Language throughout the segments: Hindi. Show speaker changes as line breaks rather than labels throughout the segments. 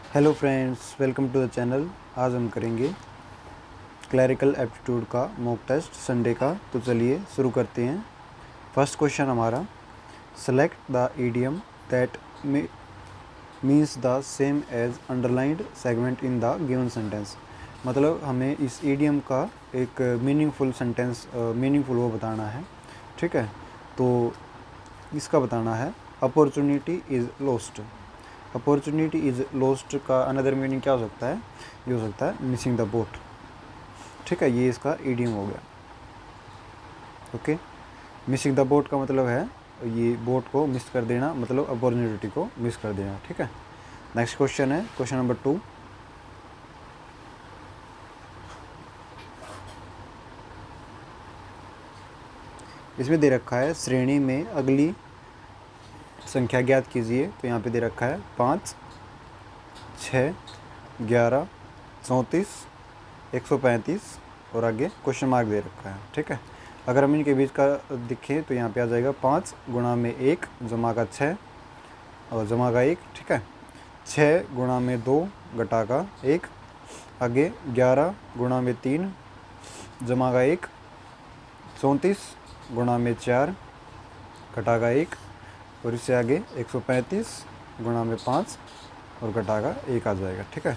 Hello friends, welcome to the channel. आज हम करेंगे क्लरिकल एप्टीट्यूड का मॉक टेस्ट संडे का। तो चलिए शुरू करते हैं। फर्स्ट क्वेश्चन हमारा, select the idiom that means the same as underlined segment in the given sentence. मतलब हमें इस ईडियम का एक मीनिंगफुल सेंटेंस मीनिंगफुल वो बताना है। ठीक है, तो इसका बताना है opportunity is lost. Opportunity is lost का अनदर मीनिंग क्या हो सकता है? ये हो सकता है मिसिंग द बोट। ठीक है, ये इसका ईडियम हो गया। ओके, मिसिंग द बोट का मतलब है ये बोट को मिस कर देना, मतलब अपॉर्चुनिटी को मिस कर देना। ठीक है, नेक्स्ट क्वेश्चन है क्वेश्चन नंबर 2। इसमें दे रखा है श्रेणी में अगली संख्या ज्ञात कीजिए। तो यहाँ पे दे रखा है 5, 6, 11, 34, 135 और आगे क्वेश्चन मार्क दे रखा है। ठीक है, अगर हम इनके बीच का दिखें तो यहाँ पे आ जाएगा 5 गुणा में 1 जमा का 6 और जमा का 1। ठीक है, 6 गुणा में 2 घटा का 1, आगे 11 गुणा में 3 जमा का 1, 34 गुणा में 4 घटा का 1 और इससे आगे 135 गुणा में 5 और घटा का 1 आ जाएगा। ठीक है,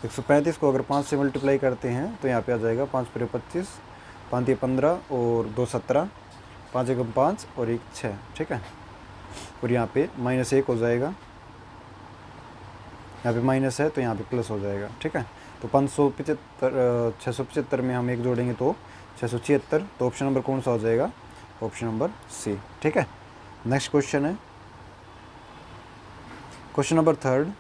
135 को अगर 5 से मल्टीप्लाई करते हैं तो यहाँ पे आ जाएगा 5 × 25, 5 × 15 और 2 17, 5 × 5 और 1 6। ठीक है, और यहाँ पे -1 हो जाएगा, यहाँ पे माइनस है तो यहाँ पे प्लस हो जाएगा। ठीक है, तो 675 में हम 1 जोड़ेंगे तो 676। तो ऑप्शन नंबर कौन सा हो जाएगा? Option number C. ठीक है, नेक्स्ट क्वेश्चन है क्वेश्चन नंबर 3।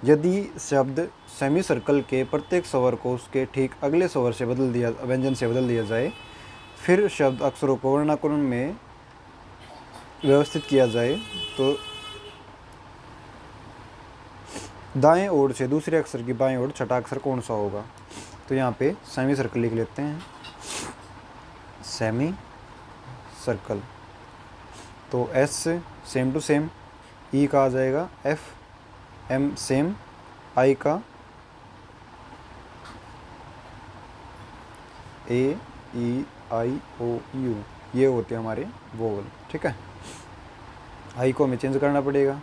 यदि शब्द सेमी सर्कल के प्रत्येक स्वर को उसके ठीक अगले स्वर से व्यंजन से बदल दिया जाए, फिर शब्द अक्षरों को वर्णानुक्रम में व्यवस्थित किया जाए, तो दाएं ओर से दूसरे अक्षर की बाएं ओर छठा अक्षर कौन सा होगा? तो यहाँ पे सेमी सर्कल लिख लेते हैं, सेमी सर्कल। तो एस सेम टू सेम, ई का आ जाएगा एफ, एम सेम, आई का ए, ई, आई, ओ, यू, ये होते हैं हमारे वोवल। ठीक है, आई को हमें चेंज करना पड़ेगा,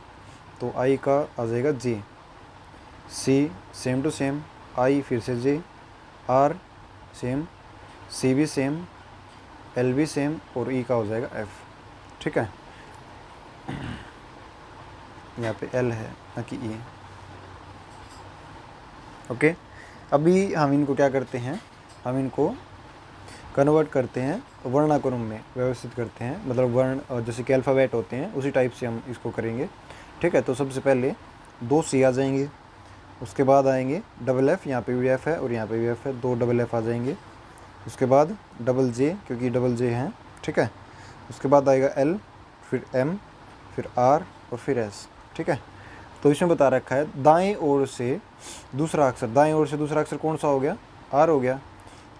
तो आई का आ जाएगा जे, सी सेम टू सेम, आई फिर से जे, आर सेम, सी भी सेम, एल भी सेम और ई का हो जाएगा एफ। ठीक है, यहाँ पे एल है ना कि ई। ओके, अभी हम इनको क्या करते हैं, हम इनको कन्वर्ट करते हैं, वर्णानुक्रम में व्यवस्थित करते हैं। मतलब वर्ण जैसे कि अल्फ़ाबेट होते हैं उसी टाइप से हम इसको करेंगे। ठीक है, तो सबसे पहले 2 सी आ जाएंगे, उसके बाद आएंगे डबल एफ़, यहाँ पे भी एफ़ है और यहाँ पे भी एफ़ है, 2 डबल एफ़ आ जाएंगे। उसके बाद डबल जे, क्योंकि डबल जे हैं। ठीक है, उसके बाद आएगा एल, फिर एम, फिर आर और फिर एस। ठीक है, तो इसमें बता रखा है दाएं ओर से दूसरा अक्षर, दाएं ओर से दूसरा अक्षर कौन सा हो गया? आर हो गया।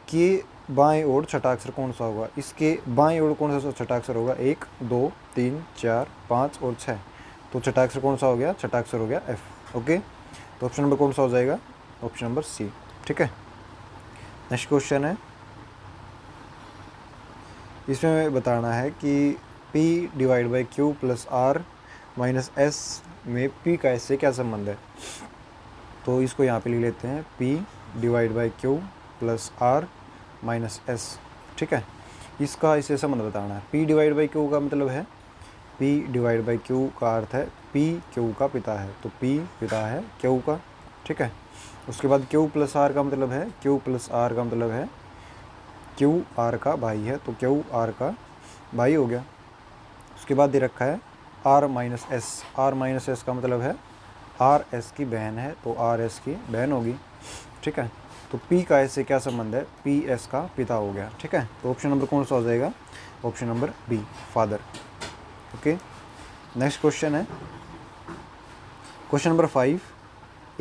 कि बाएं ओर छठा अक्षर कौन सा होगा? इसके बाएं ओर कौन सा छठा अक्षर होगा? 1 2 3 4 5 और 6, तो छठा अक्षर कौन सा हो गया? छठा अक्षर हो गया एफ। ओके, तो ऑप्शन नंबर कौन सा हो जाएगा? Option number C. ठीक है, नेक्स्ट क्वेश्चन है, इसमें बताना है कि P/Q + R - S में P का S से क्या संबंध है? तो इसको यहाँ पे लिख लेते हैं P/Q + R - S। ठीक है, इसका इससे संबंध बताना है। P/Q का मतलब है, P/Q का अर्थ है P Q का पिता है, तो P पिता है Q का। ठीक है, उसके बाद Q + R का मतलब है, Q + R का मतलब है Q R का भाई है, तो Q R का भाई हो गया। उसके बाद दे रखा है R - S, R - S का मतलब है R S की बहन है, तो R S की बहन होगी। ठीक है, तो P का S से क्या संबंध है? P S का पिता हो गया। ठीक है, तो ऑप्शन नंबर कौन सा हो जाएगा? Option number B, father. Okay, next question है क्वेश्चन नंबर 5।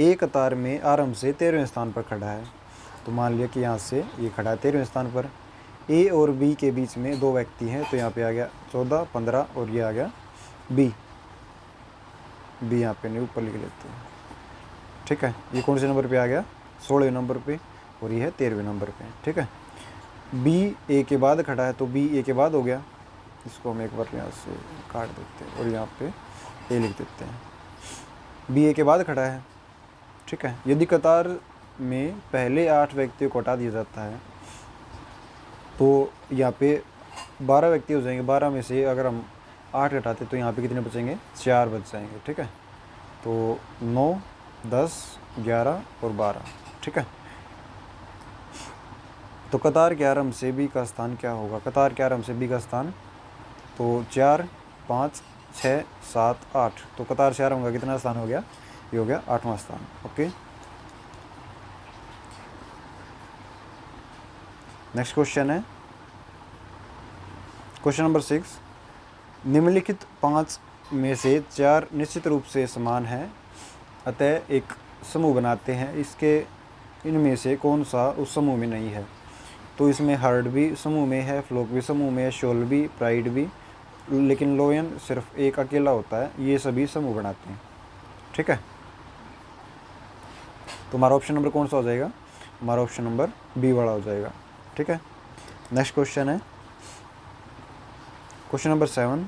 एक कतार में आरंभ से 13वें स्थान पर खड़ा है। तो मान लिया कि यहाँ से ये खड़ा है 13वें स्थान पर। ए और बी के बीच में 2 व्यक्ति हैं, तो यहाँ पे आ गया 14 15 और ये आ गया बी। यहाँ पे नहीं, ऊपर लिख लेते हैं। ठीक है। ये कौन से नंबर पे आ गया, 16वें नंबर पे, और ये है 13वें नंबर पे। ठीक है। बी ए के बाद खड़ा है तो बी ए के बाद हो गया, इसको हम एक बार यहाँ से काट देते हैं और यहाँ पे ए लिख देते हैं। बी ए के बाद खड़ा है। ठीक है। यदि कतार में पहले 8 व्यक्तियों को हटा दिया जाता है तो यहाँ पे 12 व्यक्ति हो जाएंगे। 12 में से अगर हम 8 हटाते तो यहाँ पे कितने बचेंगे, 4 बच जाएंगे। ठीक है। तो 9, 10, 11 और 12। ठीक है। तो कतार के आरंभ से बी का स्थान क्या होगा, कतार के आरंभ से बी का स्थान, तो 4, 5, 6, 7, 8। तो कतार से आरंभ का कितना स्थान हो गया, ये हो गया 8वां स्थान। ओके। नेक्स्ट क्वेश्चन है क्वेश्चन नंबर 6। निम्नलिखित 5 में से 4 निश्चित रूप से समान हैं, अतः एक समूह बनाते हैं। इसके इनमें से कौन सा उस समूह में नहीं है। तो इसमें हर्ड भी समूह में है, फ्लोक भी समूह में है, शोल भी, प्राइड भी, लेकिन लोयन सिर्फ एक अकेला होता है। ये सभी समूह बनाते हैं। ठीक है। तो हमारा ऑप्शन नंबर कौन सा हो जाएगा, हमारा ऑप्शन नंबर बी वाला हो जाएगा। ठीक है। नेक्स्ट क्वेश्चन है क्वेश्चन नंबर 7।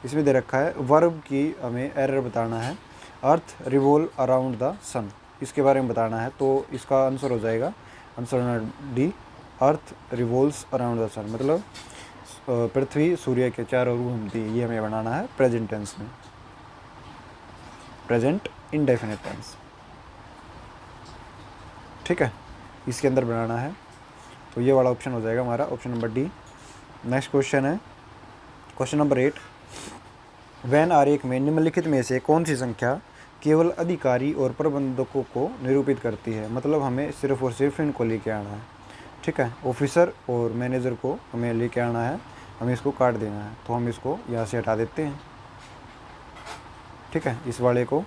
इसमें दे रखा है वर्ब की हमें एरर बताना है। अर्थ रिवॉल्व अराउंड द सन, इसके बारे में बताना है। तो इसका आंसर हो जाएगा, answer D, earth revolves around the sun, मतलब पृथ्वी सूर्य के चारों ओर घूमती है। ये हमें बनाना है प्रेजेंट टेंस में, प्रेजेंट इंडेफिनिट टेंस। ठीक है। इसके अंदर बनाना है, तो ये वाला ऑप्शन हो जाएगा हमारा option number D. Next question है क्वेश्चन नंबर 8। वैन आरेख में निम्नलिखित में से कौन सी संख्या केवल अधिकारी और प्रबंधकों को निरूपित करती है। मतलब हमें सिर्फ और सिर्फ इनको लेके आना है। ठीक है। ऑफिसर और मैनेजर को हमें लेके आना है, हमें इसको काट देना है। तो हम इसको यहाँ से हटा देते हैं। ठीक है। इस वाले को,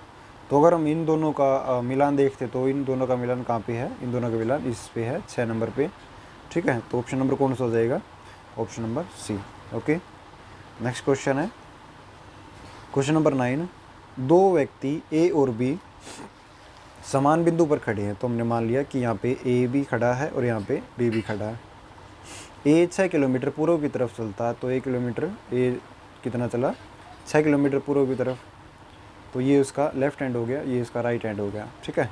तो अगर हम इन दोनों का मिलान देखते तो इन दोनों का मिलान कहाँ पे है, इन दोनों का मिलान इस पे है, 6 नंबर पे। ठीक है। तो ऑप्शन नंबर कौन सा हो जाएगा, option number C. Okay. Next question है क्वेश्चन नंबर 9। दो व्यक्ति ए और बी समान बिंदु पर खड़े हैं। तो हमने मान लिया कि यहाँ पे ए भी खड़ा है और यहाँ पे बी भी खड़ा है। ए 6 किलोमीटर पूर्व की तरफ चलता है, तो 1 किलोमीटर ए कितना चला, 6 किलोमीटर पूर्व की तरफ। तो ये उसका लेफ्ट हैंड हो गया, ये इसका राइट हैंड हो गया। ठीक है।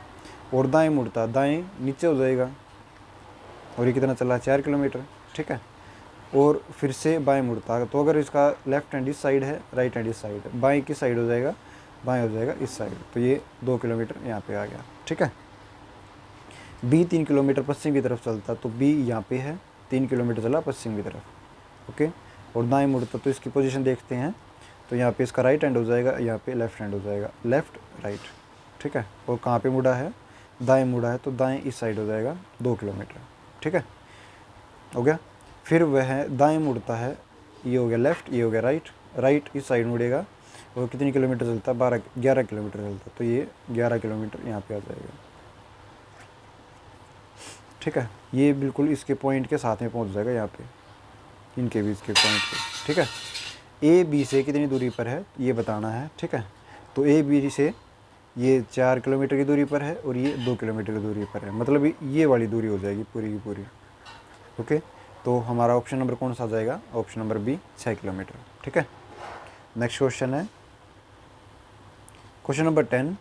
और दाएं मुड़ता, दाएं नीचे हो जाएगा, और ये कितना चला, 4 किलोमीटर। ठीक है। और फिर से बाएं मुड़ता, तो अगर इसका लेफ्ट हैंड इस साइड है, राइट हैंड इस साइड है, बाएं किस साइड हो जाएगा, बाएं हो जाएगा इस साइड। तो ये 2 किलोमीटर यहाँ पे आ गया। ठीक है। बी 3 किलोमीटर पश्चिम की तरफ चलता, तो बी यहाँ पे है, 3 किलोमीटर चला पश्चिम की तरफ। ओके। और दाएं मुड़ता, तो इसकी पोजीशन देखते हैं, तो यहाँ पे इसका राइट हैंड हो जाएगा, यहाँ पे लेफ्ट हैंड हो जाएगा, लेफ्ट राइट। ठीक है। और कहाँ पे मुड़ा है, दाएं मुड़ा है, तो दाएं इस साइड हो जाएगा 2 किलोमीटर। ठीक है, हो गया। फिर वह दाएं मुड़ता है, ये हो गया लेफ्ट, ये हो गया राइट, राइट इस साइड मुड़ेगा, और कितनी किलोमीटर चलता है, 11 किलोमीटर चलता, तो ये 11 किलोमीटर यहाँ पे आ जाएगा। ठीक है। ये बिल्कुल इसके पॉइंट के साथ में पहुँच जाएगा, यहाँ पे इनके बीच के पॉइंट पे। ठीक है। ए बी से कितनी दूरी पर है ये बताना है। ठीक है। तो ए बी से ये 4 किलोमीटर की दूरी पर है और ये 2 किलोमीटर की दूरी पर है, मतलब ये वाली दूरी हो जाएगी पूरी की पूरी। ओके। तो हमारा ऑप्शन नंबर कौन सा आ जाएगा, ऑप्शन नंबर बी, 6 किलोमीटर। ठीक है। नेक्स्ट क्वेश्चन है question number 10।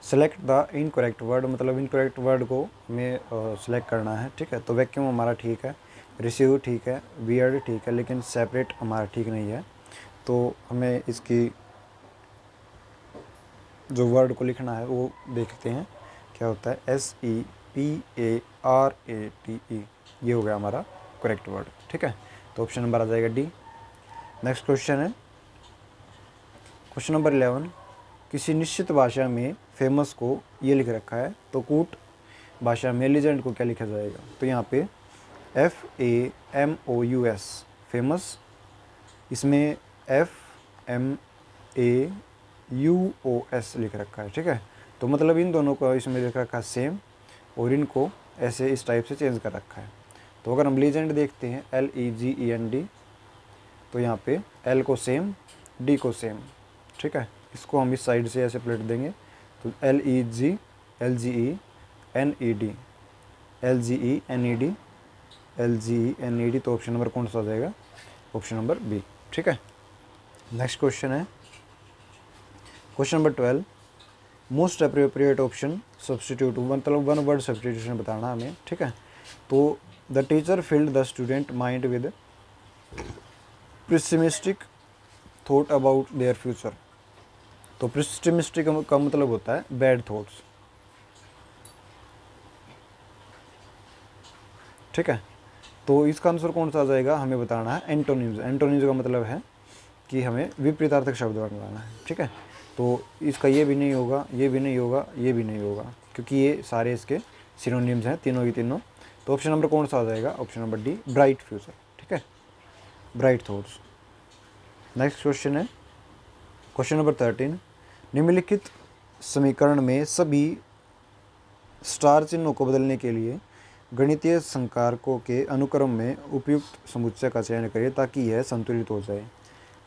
Select the incorrect word, मतलब इनकरेक्ट वर्ड को हमें सेलेक्ट करना है। ठीक है। तो वैक्यूम हमारा ठीक है, रिसीव ठीक है, वियर्ड ठीक है, लेकिन सेपरेट हमारा ठीक नहीं है। तो हमें इसकी जो वर्ड को लिखना है वो देखते हैं क्या होता है, SEPARATE, ये हो गया हमारा करेक्ट वर्ड। ठीक है। तो ऑप्शन नंबर आ जाएगा डी। नेक्स्ट क्वेश्चन है क्वेश्चन नंबर 11। किसी निश्चित भाषा में फेमस को ये लिख रखा है, तो कूट भाषा में लेजेंड को क्या लिखा जाएगा। तो यहाँ पे FAMOUS फेमस, इसमें FMAUOS लिख रखा है। ठीक है। तो मतलब इन दोनों को इसमें लिख रखा है सेम, और इनको ऐसे इस टाइप से चेंज कर रखा है। तो अगर हम लीजेंड देखते हैं LEGEND, तो यहाँ पे L को सेम, D को सेम। ठीक है। इसको हम इस साइड से ऐसे प्लेट देंगे, तो LEGNED, LGENED, तो ऑप्शन नंबर कौन सा आ जाएगा? Option number B. ठीक है, नेक्स्ट क्वेश्चन है question number 12, most appropriate option substitute, मतलब वन वर्ड सब्सटीट्यूशन बताना हमें। ठीक है, तो the teacher filled the student mind with pessimistic thought about their future. तो पेसिमिस्टिक का मतलब होता है बैड थॉट्स। ठीक है, तो इसका आंसर कौन सा आ जाएगा हमें बताना है एंटोनिम्स। एंटोनिम्स का मतलब है कि हमें विपरीतार्थक शब्द बनाना है। ठीक है, तो इसका ये भी नहीं होगा, ये भी नहीं होगा, ये भी नहीं होगा, क्योंकि ये सारे इसके सिनोनिम्स हैं, तीनों की तीनों। तो ऑप्शन नंबर कौन सा आ जाएगा? Option number D, bright future. ठीक है, ब्राइट थॉट्स। नेक्स्ट क्वेश्चन है क्वेश्चन नंबर 13, निम्नलिखित समीकरण में सभी स्टार चिन्हों को बदलने के लिए गणितीय संकारकों के अनुक्रम में उपयुक्त समुच्चय का चयन करें ताकि यह संतुलित हो जाए।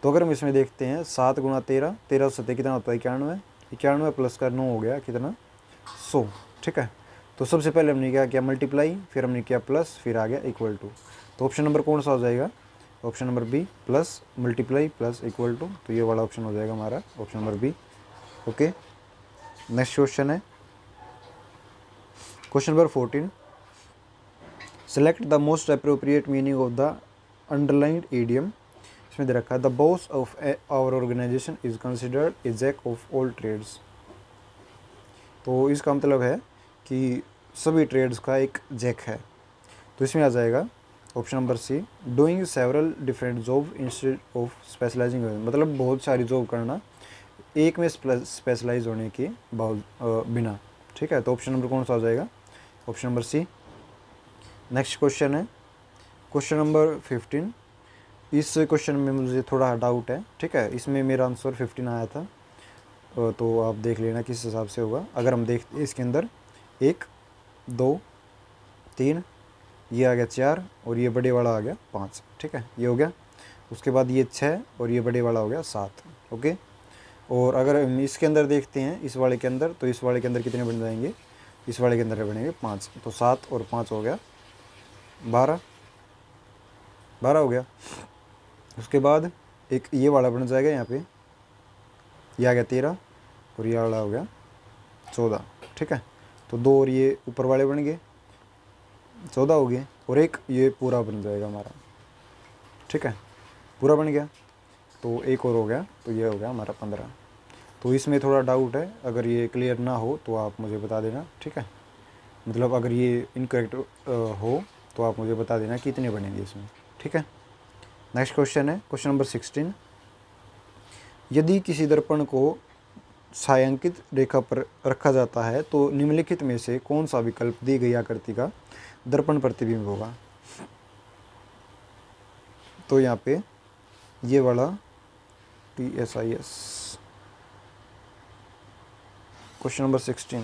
तो अगर हम इसमें देखते हैं 7 गुणा 13, 13 सत्य कितना होता है? 91, 91 प्लस का 9 हो गया कितना? 100। ठीक है, तो सबसे पहले हमने क्या किया? मल्टीप्लाई, फिर हमने किया प्लस, फिर आ गया इक्वल टू। तो ऑप्शन नंबर कौन सा हो जाएगा? Option number B, plus multiply plus equal to. तो ये वाला ऑप्शन हो जाएगा हमारा option number B. Okay, next question है question number 14, select the most appropriate meaning of the underlined idiom. इसमें दे रखा है the boss of our organization is considered a jack of all trades. तो इसका मतलब है कि सभी ट्रेड्स का एक जैक है। तो इसमें आ जाएगा option number C, doing several different job instead of specializing, मतलब बहुत सारी जॉब करना एक में स्पेशलाइज होने के बिना। ठीक है, तो ऑप्शन नंबर कौन सा आ जाएगा? Option number C. Next question है क्वेश्चन नंबर 15। इस क्वेश्चन में मुझे थोड़ा डाउट है। ठीक है, इसमें मेरा आंसर 15 आया था, तो आप देख लेना किस हिसाब से होगा। अगर हम देखते इसके अंदर 1 2 3, ये आ गया 4 और ये बड़े वाला आ गया 5। ठीक है, ये हो गया। उसके बाद ये 6 और ये बड़े वाला हो गया 7। ओके, और अगर हम इसके अंदर देखते हैं इस वाले के अंदर, तो इस वाले के अंदर कितने बन जाएंगे? इस वाले के अंदर बनेंगे 5। तो 7 और 5 हो गया 12, 12 हो गया। उसके बाद एक ये वाला बन जाएगा यहाँ पे, ये आ गया 13 और ये वाला हो गया 14। ठीक है, तो 2 और ये ऊपर वाले बन गए 14 हो गए, और एक ये पूरा बन जाएगा हमारा। ठीक है, पूरा बन गया, तो एक और हो गया, तो ये हो गया हमारा 15। तो इसमें थोड़ा डाउट है, अगर ये क्लियर ना हो तो आप मुझे बता देना। ठीक है, मतलब अगर ये इनकरेक्ट हो तो आप मुझे बता देना कितने बनेंगे इसमें। ठीक है, नेक्स्ट क्वेश्चन है क्वेश्चन नंबर 16, यदि किसी दर्पण को छायांकित रेखा पर रखा जाता है तो निम्नलिखित में से कौन सा विकल्प दी गई आकृति का दर्पण प्रतिबिंब होगा? तो यहाँ पे ये वाला TSIS question number 16,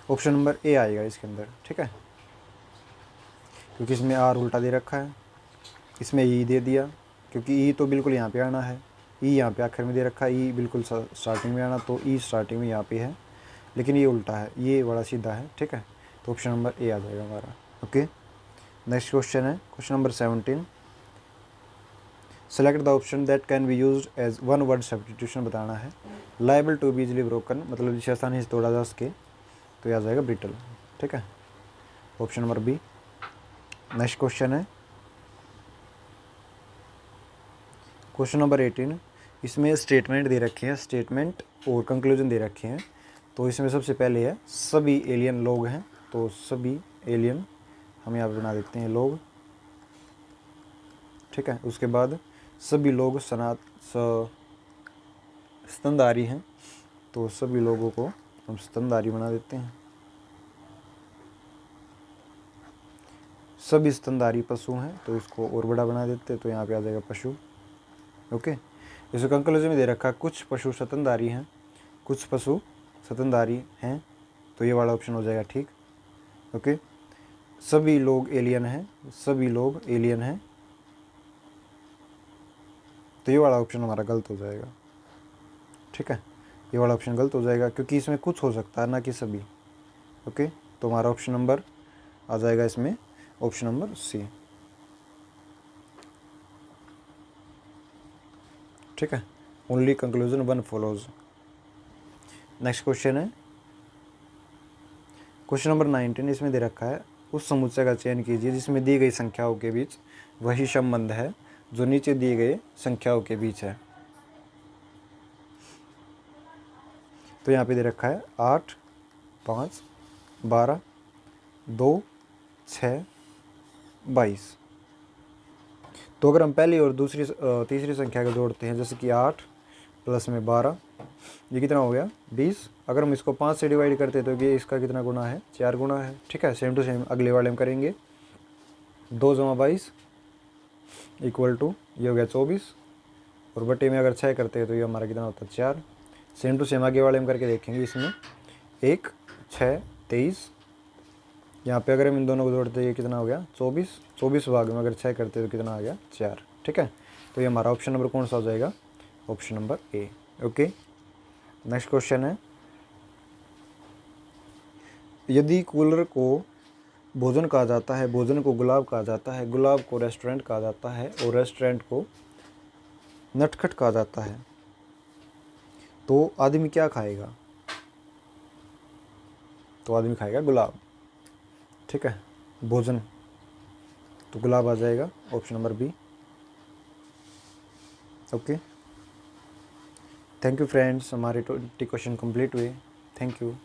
option number A आएगा इसके अंदर। ठीक है, क्योंकि इसमें आर उल्टा दे रखा है, इसमें ई दे दिया, क्योंकि ई तो बिल्कुल यहाँ पे आना है, ई यहाँ पे आखिर में दे रखा है, ई बिल्कुल स्टार्टिंग में आना, तो ई स्टार्टिंग में यहाँ पे है, लेकिन ये उल्टा है, ये बड़ा सीधा है। ठीक है, तो ऑप्शन नंबर ए आ जाएगा हमारा। ओके, नेक्स्ट क्वेश्चन है question number 17, select the option that can be used as one word substitution बताना है। Liable to be easily broken, मतलब जिसे आसानी से तोड़ा जा सके, तो ये आ जाएगा ब्रिटल। ठीक है, option number B. Next question है क्वेश्चन नंबर 18, इसमें स्टेटमेंट दे रखे हैं, स्टेटमेंट और कंक्लूजन दे रखे हैं। तो इसमें सबसे पहले है सभी एलियन लोग हैं, तो सभी एलियन हम यहाँ पे बना देते हैं लोग। ठीक है, उसके बाद सभी लोग स्तनधारी हैं, तो सभी लोगों को हम स्तनधारी बना देते हैं। सभी स्तनधारी पशु हैं, तो इसको और बड़ा बना देते हैं, तो यहाँ पे आ जाएगा पशु। ओके, इसे कंक्लूजन में दे रखा कुछ पशु स्तनधारी हैं, कुछ पशु स्तनधारी हैं, तो ये वाला ऑप्शन हो जाएगा ठीक। ओके, सभी लोग एलियन हैं, सभी लोग एलियन हैं, तो ये वाला ऑप्शन हमारा गलत हो जाएगा। ठीक है, ये वाला ऑप्शन गलत हो जाएगा क्योंकि इसमें कुछ हो सकता है ना कि सभी। ओके, तो हमारा ऑप्शन नंबर आ जाएगा इसमें ऑप्शन नंबर सी। ठीक है, only conclusion one follows. Next question है क्वेश्चन नंबर 19। इसमें दे रखा है उस समुच्चय का चयन कीजिए जिसमें दी गई संख्याओं के बीच वही संबंध है जो नीचे दिए गए संख्याओं के बीच है। तो यहाँ पे दे रखा है 8, 5, 12, 2, 6, 22। तो अगर हम पहली और दूसरी तीसरी संख्या को जोड़ते हैं, जैसे कि 8 प्लस में 12, ये कितना हो गया 20। अगर हम इसको 5 से डिवाइड करते हैं तो ये इसका कितना गुना है, 4 गुना है। ठीक है, सेम टू सेम अगले वाले में करेंगे। 2 जमा 22 इक्वल टू ये हो गया 24, और बटे में अगर 6 करते हैं तो ये हमारा कितना होता है 4। सेम टू सेम आगे वाले में करके देखेंगे। इसमें 1, 6, 23, यहाँ पे अगर हम इन दोनों को जोड़ते हैं ये कितना हो गया 24। 24 भाग में अगर 6 करते हैं तो कितना आ गया 4। ठीक है, तो ये हमारा ऑप्शन नंबर कौन सा हो जाएगा, option number A. Okay, next question है यदि कूलर को भोजन कहा जाता है, भोजन को गुलाब कहा जाता है, गुलाब को रेस्टोरेंट कहा जाता है और रेस्टोरेंट को नटखट कहा जाता है, तो आदमी क्या खाएगा? तो आदमी खाएगा गुलाब। ठीक है, भोजन तो गुलाब आ जाएगा option number B. Okay, thank you friends, हमारे 20 क्वेश्चन कंप्लीट हुए। Thank you.